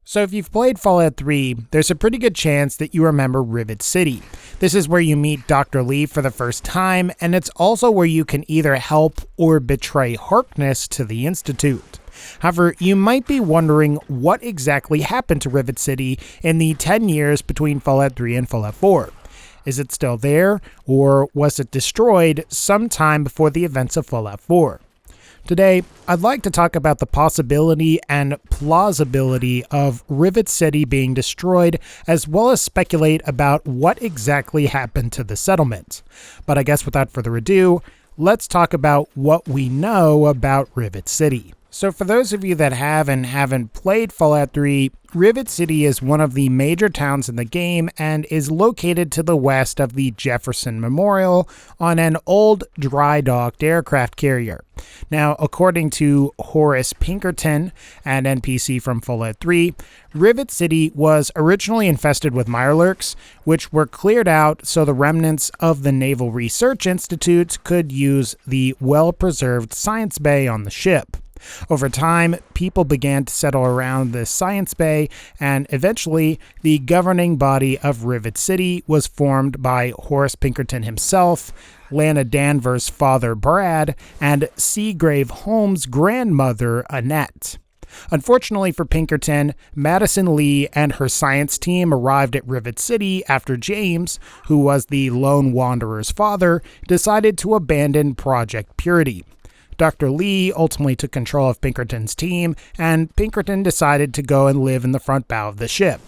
So if you've played Fallout 3, there's a pretty good chance that you remember Rivet City. This is where you meet Dr. Lee for the first time, and it's also where you can either help or betray Harkness to the Institute. However, you might be wondering what exactly happened to Rivet City in the 10 years between Fallout 3 and Fallout 4. Is it still there, or was it destroyed sometime before the events of Fallout 4? Today, I'd like to talk about the possibility and plausibility of Rivet City being destroyed, as well as speculate about what exactly happened to the settlement. But I guess without further ado, let's talk about what we know about Rivet City. So for those of you that haven't played Fallout 3, Rivet City is one of the major towns in the game and is located to the west of the Jefferson Memorial on an old dry-docked aircraft carrier. Now, according to Horace Pinkerton, an NPC from Fallout 3, Rivet City was originally infested with mirelurks, which were cleared out so the remnants of the Naval Research Institute could use the well-preserved science bay on the ship. Over time, people began to settle around this science bay, and eventually, the governing body of Rivet City was formed by Horace Pinkerton himself, Lana Danvers' father Brad, and Seagrave Holmes' grandmother Annette. Unfortunately for Pinkerton, Madison Lee and her science team arrived at Rivet City after James, who was the lone wanderer's father, decided to abandon Project Purity. Dr. Lee ultimately took control of Pinkerton's team, and Pinkerton decided to go and live in the front bow of the ship.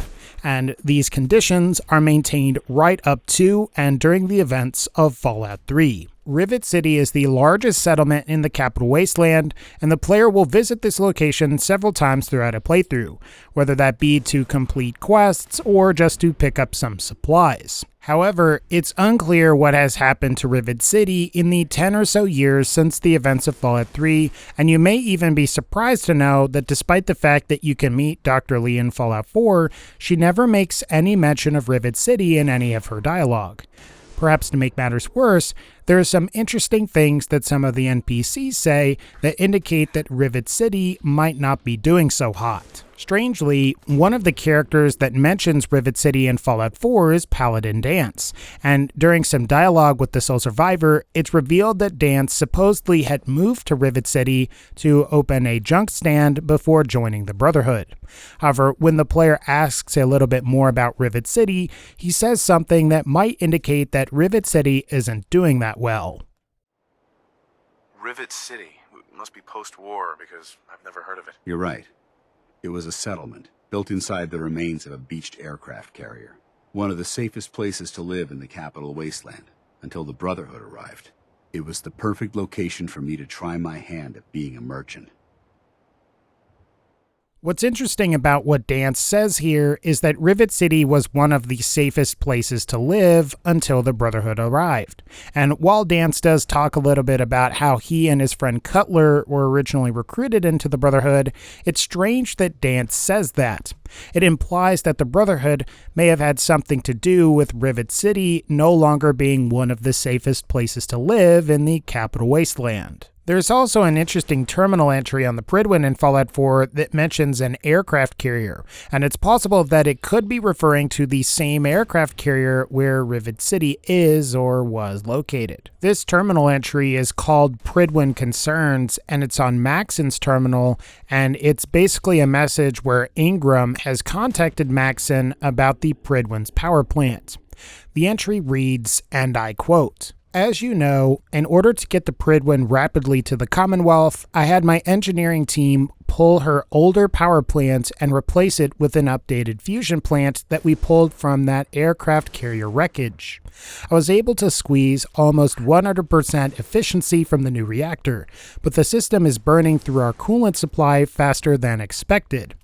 And these conditions are maintained right up to and during the events of Fallout 3. Rivet City is the largest settlement in the Capital Wasteland, and the player will visit this location several times throughout a playthrough, whether that be to complete quests or just to pick up some supplies. However, it's unclear what has happened to Rivet City in the 10 or so years since the events of Fallout 3, and you may even be surprised to know that despite the fact that you can meet Dr. Lee in Fallout 4, she never makes any mention of Rivet City in any of her dialogue. Perhaps to make matters worse, there are some interesting things that some of the NPCs say that indicate that Rivet City might not be doing so hot. Strangely, one of the characters that mentions Rivet City in Fallout 4 is Paladin Dance, and during some dialogue with the sole survivor, it's revealed that Dance supposedly had moved to Rivet City to open a junk stand before joining the Brotherhood. However, when the player asks a little bit more about Rivet City, he says something that might indicate that Rivet City isn't doing that well. Rivet City must be post-war because I've never heard of it. You're right. It was a settlement, built inside the remains of a beached aircraft carrier. One of the safest places to live in the Capital Wasteland, until the Brotherhood arrived. It was the perfect location for me to try my hand at being a merchant. What's interesting about what Dance says here is that Rivet City was one of the safest places to live until the Brotherhood arrived. And while Dance does talk a little bit about how he and his friend Cutler were originally recruited into the Brotherhood, it's strange that Dance says that. It implies that the Brotherhood may have had something to do with Rivet City no longer being one of the safest places to live in the Capital Wasteland. There's also an interesting terminal entry on the Prydwen in Fallout 4 that mentions an aircraft carrier, and it's possible that it could be referring to the same aircraft carrier where Rivet City is or was located. This terminal entry is called Prydwen Concerns, and it's on Maxon's terminal, and it's basically a message where Ingram has contacted Maxon about the Prydwen's power plant. The entry reads, and I quote, "As you know, in order to get the Prydwen rapidly to the Commonwealth, I had my engineering team pull her older power plant and replace it with an updated fusion plant that we pulled from that aircraft carrier wreckage. I was able to squeeze almost 100% efficiency from the new reactor, but the system is burning through our coolant supply faster than expected.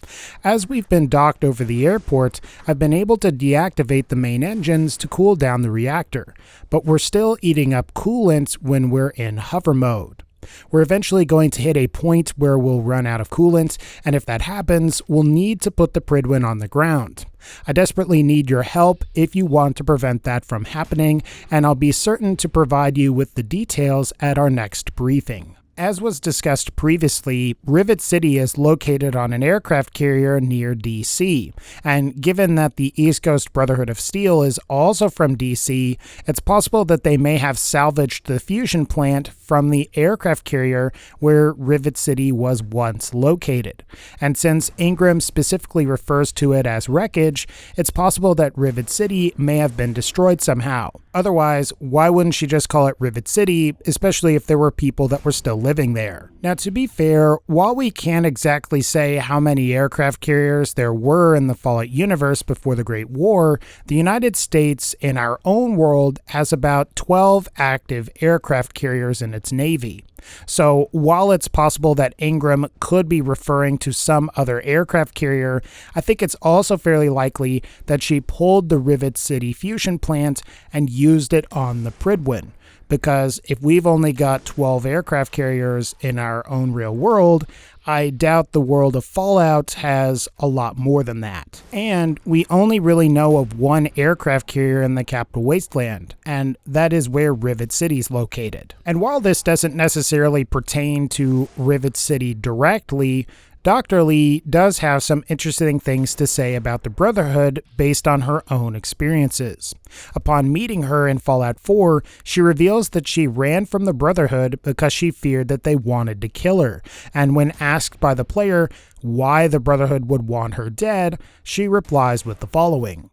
As we've been docked over the airport, I've been able to deactivate the main engines to cool down the reactor, but we're still eating up coolant when we're in hover mode. We're eventually going to hit a point where we'll run out of coolant, and if that happens, we'll need to put the Prydwen on the ground. I desperately need your help if you want to prevent that from happening, and I'll be certain to provide you with the details at our next briefing." As was discussed previously, Rivet City is located on an aircraft carrier near DC, and given that the East Coast Brotherhood of Steel is also from DC, it's possible that they may have salvaged the fusion plant from the aircraft carrier where Rivet City was once located. And since Ingram specifically refers to it as wreckage, it's possible that Rivet City may have been destroyed somehow. Otherwise, why wouldn't she just call it Rivet City, especially if there were people that were still living there? Now, to be fair, while we can't exactly say how many aircraft carriers there were in the Fallout universe before the Great War, the United States in our own world has about 12 active aircraft carriers in its navy. So while it's possible that Ingram could be referring to some other aircraft carrier, I think it's also fairly likely that she pulled the Rivet City fusion plant and used it on the Prydwen. Because if we've only got 12 aircraft carriers in our own real world, I doubt the world of Fallout has a lot more than that. And we only really know of one aircraft carrier in the Capital Wasteland, and that is where Rivet City is located. And while this doesn't necessarily pertain to Rivet City directly, Dr. Lee does have some interesting things to say about the Brotherhood based on her own experiences. Upon meeting her in Fallout 4, she reveals that she ran from the Brotherhood because she feared that they wanted to kill her, and when asked by the player why the Brotherhood would want her dead, she replies with the following.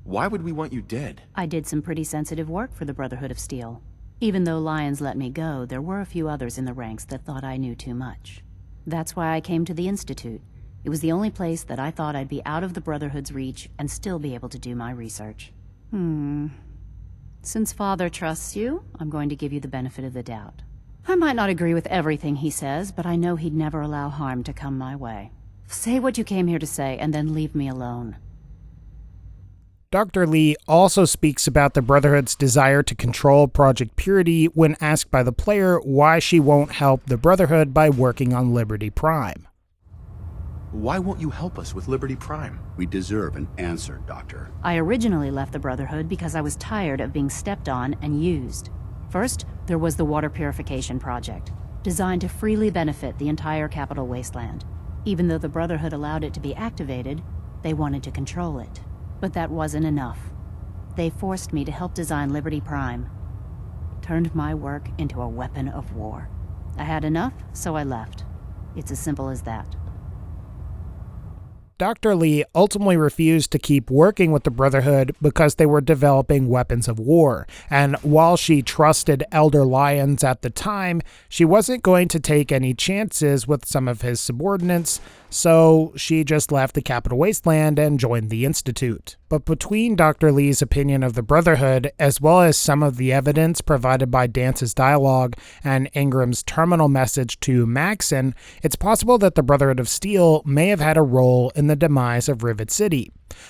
Why would we want you dead? I did some pretty sensitive work for the Brotherhood of Steel. Even though Lyons let me go, there were a few others in the ranks that thought I knew too much. That's why I came to the Institute. It was the only place that I thought I'd be out of the Brotherhood's reach and still be able to do my research. Since Father trusts you, I'm going to give you the benefit of the doubt. I might not agree with everything he says, but I know he'd never allow harm to come my way. Say what you came here to say, and then leave me alone. Dr. Lee also speaks about the Brotherhood's desire to control Project Purity when asked by the player why she won't help the Brotherhood by working on Liberty Prime. Why won't you help us with Liberty Prime? We deserve an answer, Doctor. I originally left the Brotherhood because I was tired of being stepped on and used. First, there was the Water Purification Project, designed to freely benefit the entire Capital Wasteland. Even though the Brotherhood allowed it to be activated, they wanted to control it. But that wasn't enough. They forced me to help design Liberty Prime. Turned my work into a weapon of war. I had enough, so I left. It's as simple as that. Dr. Lee ultimately refused to keep working with the Brotherhood because they were developing weapons of war, and while she trusted Elder Lyons at the time, she wasn't going to take any chances with some of his subordinates, so she just left the Capital Wasteland and joined the Institute. But between Dr. Lee's opinion of the Brotherhood, as well as some of the evidence provided by Dance's dialogue and Ingram's terminal message to Maxon, it's possible that the Brotherhood of Steel may have had a role in the demise of Rivet City.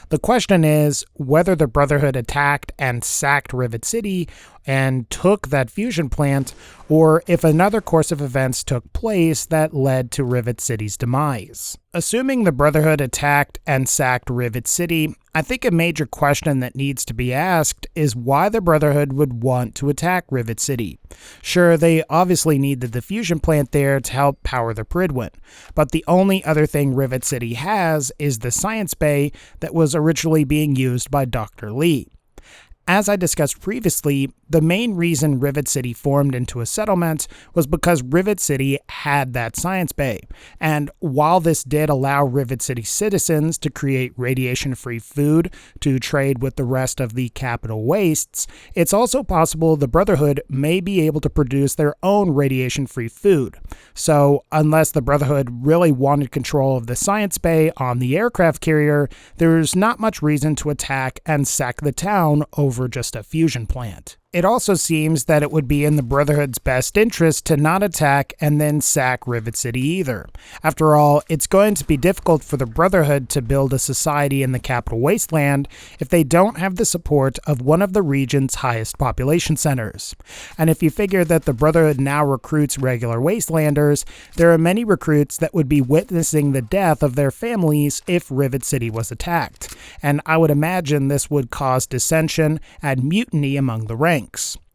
The question is whether the Brotherhood attacked and sacked Rivet City and took that fusion plant, or if another course of events took place that led to Rivet City's demise. Assuming the Brotherhood attacked and sacked Rivet City, I think a major question that needs to be asked is why the Brotherhood would want to attack Rivet City. Sure, they obviously needed the fusion plant there to help power the Prydwen, but the only other thing Rivet City has is the science bay that was originally being used by Dr. Lee. As I discussed previously, the main reason Rivet City formed into a settlement was because Rivet City had that science bay, and while this did allow Rivet City citizens to create radiation-free food to trade with the rest of the capital wastes, it's also possible the Brotherhood may be able to produce their own radiation-free food. So, unless the Brotherhood really wanted control of the science bay on the aircraft carrier, there's not much reason to attack and sack the town over just a fusion plant. It also seems that it would be in the Brotherhood's best interest to not attack and then sack Rivet City either. After all, it's going to be difficult for the Brotherhood to build a society in the Capital Wasteland if they don't have the support of one of the region's highest population centers. And if you figure that the Brotherhood now recruits regular Wastelanders, there are many recruits that would be witnessing the death of their families if Rivet City was attacked, and I would imagine this would cause dissension and mutiny among the ranks.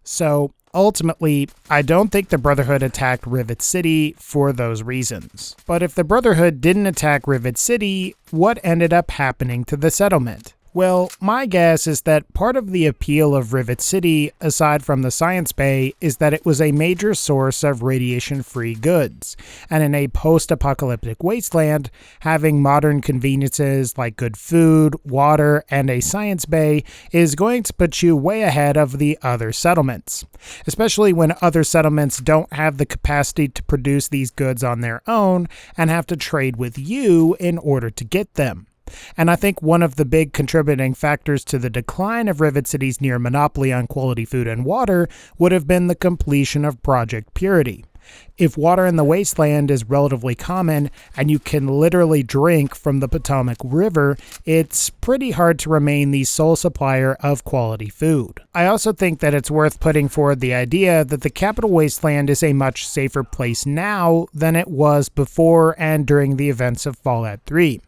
So ultimately, I don't think the Brotherhood attacked Rivet City for those reasons. But if the Brotherhood didn't attack Rivet City, what ended up happening to the settlement? Well, my guess is that part of the appeal of Rivet City, aside from the science bay, is that it was a major source of radiation-free goods. And in a post-apocalyptic wasteland, having modern conveniences like good food, water, and a science bay is going to put you way ahead of the other settlements. Especially when other settlements don't have the capacity to produce these goods on their own and have to trade with you in order to get them. And I think one of the big contributing factors to the decline of Rivet City's near monopoly on quality food and water would have been the completion of Project Purity. If water in the wasteland is relatively common and you can literally drink from the Potomac River, it's pretty hard to remain the sole supplier of quality food. I also think that it's worth putting forward the idea that the Capital Wasteland is a much safer place now than it was before and during the events of Fallout 3.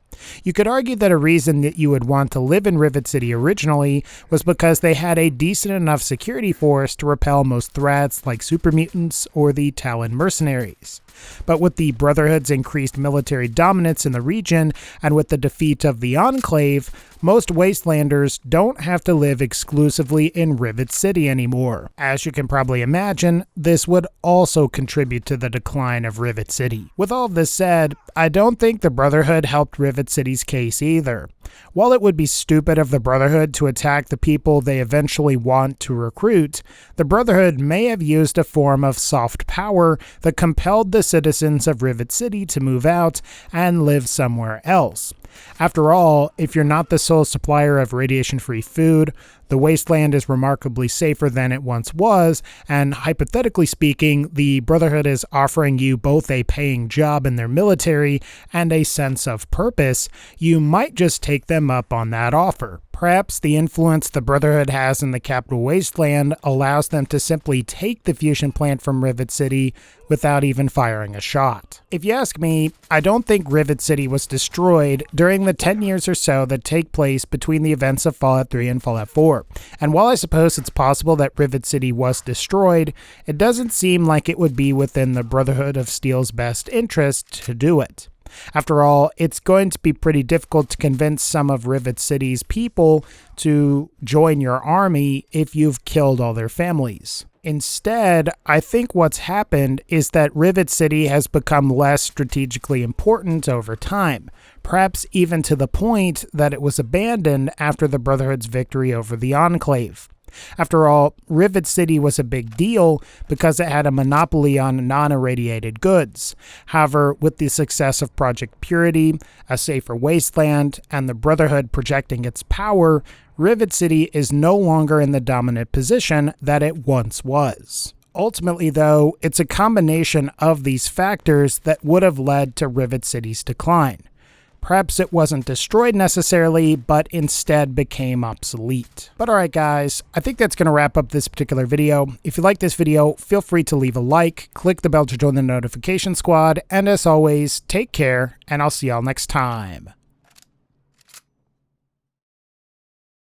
You could argue that a reason that you would want to live in Rivet City originally was because they had a decent enough security force to repel most threats like super mutants or the Talon mercenaries. But with the Brotherhood's increased military dominance in the region and with the defeat of the Enclave, most Wastelanders don't have to live exclusively in Rivet City anymore. As you can probably imagine, this would also contribute to the decline of Rivet City. With all of this said, I don't think the Brotherhood helped Rivet City's case either. While it would be stupid of the Brotherhood to attack the people they eventually want to recruit, the Brotherhood may have used a form of soft power that compelled the citizens of Rivet City to move out and live somewhere else. After all, if you're not the sole supplier of radiation-free food, the wasteland is remarkably safer than it once was, and hypothetically speaking, the Brotherhood is offering you both a paying job in their military and a sense of purpose, you might just take them up on that offer. Perhaps the influence the Brotherhood has in the Capital Wasteland allows them to simply take the fusion plant from Rivet City without even firing a shot. If you ask me, I don't think Rivet City was destroyed during the 10 years or so that take place between the events of Fallout 3 and Fallout 4. And while I suppose it's possible that Rivet City was destroyed, it doesn't seem like it would be within the Brotherhood of Steel's best interest to do it. After all, it's going to be pretty difficult to convince some of Rivet City's people to join your army if you've killed all their families. Instead, I think what's happened is that Rivet City has become less strategically important over time, perhaps even to the point that it was abandoned after the Brotherhood's victory over the Enclave. After all, Rivet City was a big deal because it had a monopoly on non-irradiated goods. However, with the success of Project Purity, a safer wasteland, and the Brotherhood projecting its power, Rivet City is no longer in the dominant position that it once was. Ultimately, though, it's a combination of these factors that would have led to Rivet City's decline. Perhaps it wasn't destroyed necessarily, but instead became obsolete. But alright guys, I think that's going to wrap up this particular video. If you like this video, feel free to leave a like, click the bell to join the notification squad, and as always, take care, and I'll see y'all next time.